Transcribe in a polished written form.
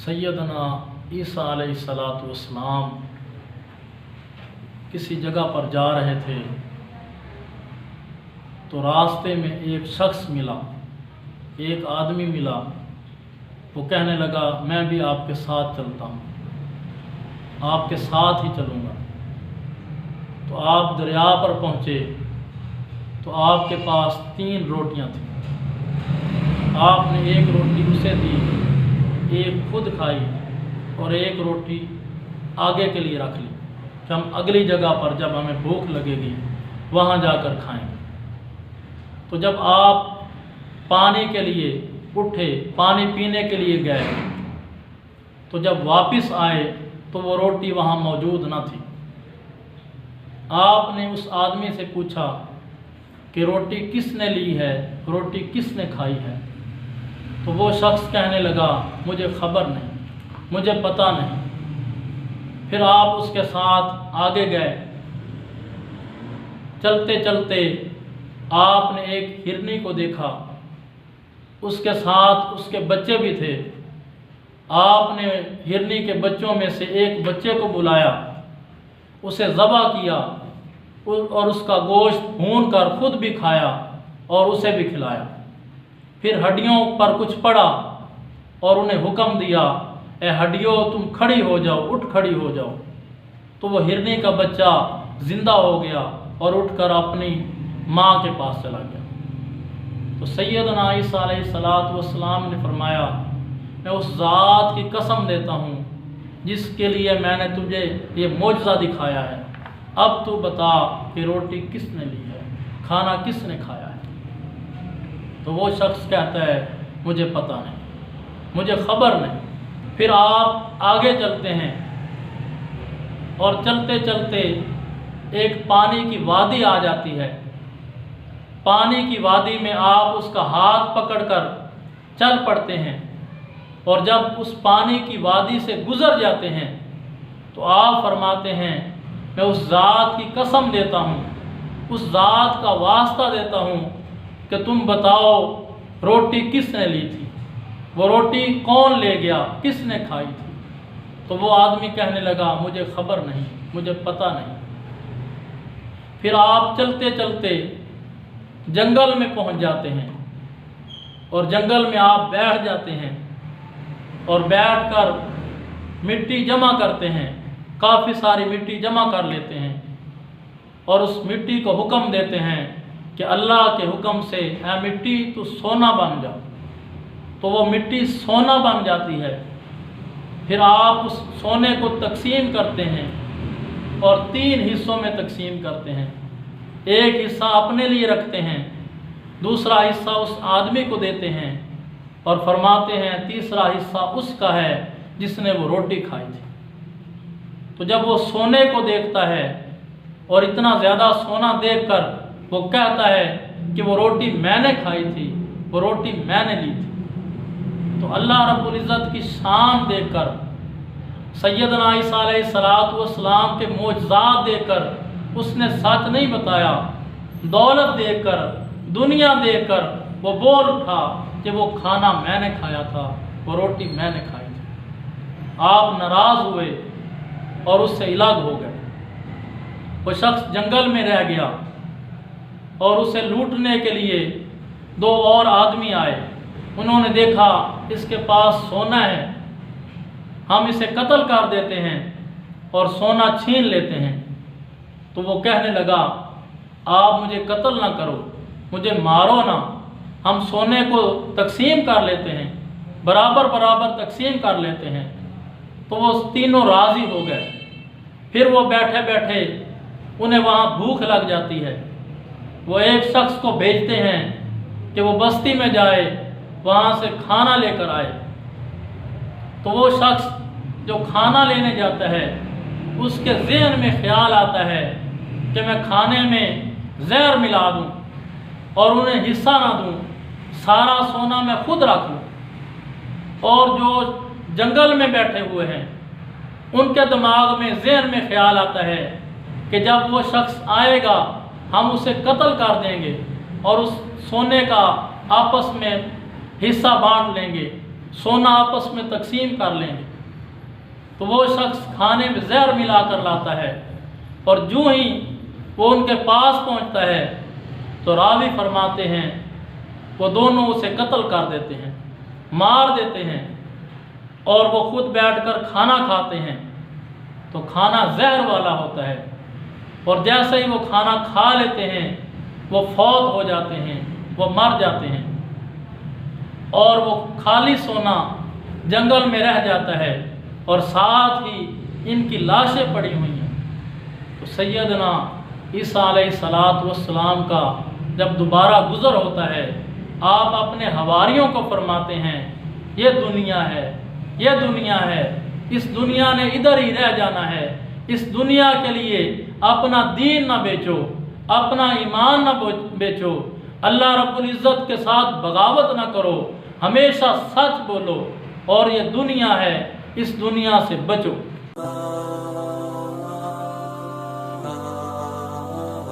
सैयदना ईसा अलैहिस्सलाम किसी जगह पर जा रहे थे तो रास्ते में एक शख्स मिला, एक आदमी मिला। वो कहने लगा मैं भी आपके साथ चलता हूँ, आपके साथ ही चलूँगा। तो आप दरिया पर पहुँचे तो आपके पास 3 रोटियाँ थीं। आपने एक रोटी उसे दी, एक खुद खाई और एक रोटी आगे के लिए रख ली कि हम अगली जगह पर जब हमें भूख लगेगी वहाँ जाकर खाएंगे। तो जब आप पानी के लिए उठे, पानी पीने के लिए गए, तो जब वापस आए तो वो रोटी वहाँ मौजूद न थी। आपने उस आदमी से पूछा कि रोटी किसने ली है, रोटी किसने खाई है? तो वो शख्स कहने लगा मुझे खबर नहीं, मुझे पता नहीं। फिर आप उसके साथ आगे गए। चलते चलते आपने एक हिरनी को देखा, उसके साथ उसके बच्चे भी थे। आपने हिरनी के बच्चों में से एक बच्चे को बुलाया, उसे ज़बह किया और उसका गोश्त भून कर खुद भी खाया और उसे भी खिलाया। फिर हड्डियों पर कुछ पड़ा और उन्हें हुक्म दिया, ए हड्डियों तुम खड़ी हो जाओ, उठ खड़ी हो जाओ। तो वो हिरनी का बच्चा ज़िंदा हो गया और उठकर अपनी माँ के पास चला गया। तो सैयदना ईसा अलैहिस्सलाम ने फरमाया मैं उस ज़ात की कसम देता हूँ जिसके लिए मैंने तुझे ये मोजज़ा दिखाया है, अब तू बता कि रोटी किसने ली है, खाना किसने खाया है? तो वो शख्स कहता है मुझे पता नहीं, मुझे खबर नहीं। फिर आप आगे चलते हैं और चलते चलते एक पानी की वादी आ जाती है। पानी की वादी में आप उसका हाथ पकड़कर चल पड़ते हैं और जब उस पानी की वादी से गुज़र जाते हैं तो आप फरमाते हैं मैं उस ज़ात की कसम देता हूँ, उस ज़ात का वास्ता देता हूँ कि तुम बताओ रोटी किसने ली थी, वो रोटी कौन ले गया, किसने खाई थी? तो वो आदमी कहने लगा मुझे खबर नहीं, मुझे पता नहीं। फिर आप चलते चलते जंगल में पहुंच जाते हैं और जंगल में आप बैठ जाते हैं और बैठकर मिट्टी जमा करते हैं, काफ़ी सारी मिट्टी जमा कर लेते हैं और उस मिट्टी को हुक्म देते हैं कि अल्लाह के हुक्म से ऐ मिट्टी तू सोना बन जा। तो वो मिट्टी सोना बन जाती है। फिर आप उस सोने को तकसीम करते हैं और 3 हिस्सों में तकसीम करते हैं। एक हिस्सा अपने लिए रखते हैं, दूसरा हिस्सा उस आदमी को देते हैं और फरमाते हैं तीसरा हिस्सा उसका है जिसने वो रोटी खाई थी। तो जब वो सोने को देखता है और इतना ज़्यादा सोना देखकर वो कहता है कि वो रोटी मैंने खाई थी, वो रोटी मैंने ली थी। तो अल्लाह रब्बुल इज़्ज़त की शान देखकर, सैयदना ईसा अलैहिस्सलाम के मोजज़ात देखकर उसने सच नहीं बताया। दौलत देखकर, दुनिया देखकर वो बोल उठा कि वो खाना मैंने खाया था, वो रोटी मैंने खाई थी। आप नाराज़ हुए और उससे अलग हो गए। वो शख्स जंगल में रह गया और उसे लूटने के लिए 2 और आदमी आए। उन्होंने देखा इसके पास सोना है, हम इसे कत्ल कर देते हैं और सोना छीन लेते हैं। तो वो कहने लगा आप मुझे कत्ल ना करो, मुझे मारो ना, हम सोने को तकसीम कर लेते हैं, बराबर बराबर तकसीम कर लेते हैं। तो वो तीनों राज़ी हो गए। फिर वो बैठे बैठे उन्हें वहाँ भूख लग जाती है। वो एक शख्स को भेजते हैं कि वो बस्ती में जाए, वहाँ से खाना लेकर आए। तो वो शख्स जो खाना लेने जाता है उसके ज़हन में ख्याल आता है कि मैं खाने में जहर मिला दूं और उन्हें हिस्सा ना दूं, सारा सोना मैं खुद रख लूं। और जो जंगल में बैठे हुए हैं उनके दिमाग में ज़हन में ख्याल आता है कि जब वो शख्स आएगा हम उसे कत्ल कर देंगे और उस सोने का आपस में हिस्सा बांट लेंगे। सोना आपस में तकसीम कर लेंगे। तो वो शख्स खाने में जहर मिला कर लाता है और जो ही वो उनके पास पहुंचता है तो रावी फरमाते हैं वो दोनों उसे कत्ल कर देते हैं, मार देते हैं और वो खुद बैठकर खाना खाते हैं। तो खाना जहर वाला होता है और जैसे ही वो खाना खा लेते हैं वो फौत हो जाते हैं, वो मर जाते हैं और वो खाली सोना जंगल में रह जाता है और साथ ही इनकी लाशें पड़ी हुई हैं। तो सैयदना ईसा अलैहिस्सलातु वस्सलाम का जब दोबारा गुज़र होता है, आप अपने हवारियों को फरमाते हैं ये दुनिया है, ये दुनिया है, इस दुनिया ने इधर ही रह जाना है, इस दुनिया के लिए अपना दीन ना बेचो, अपना ईमान ना बेचो, अल्लाह रब्बुल इज़्ज़त के साथ बगावत ना करो, हमेशा सच बोलो और ये दुनिया है, इस दुनिया से बचो।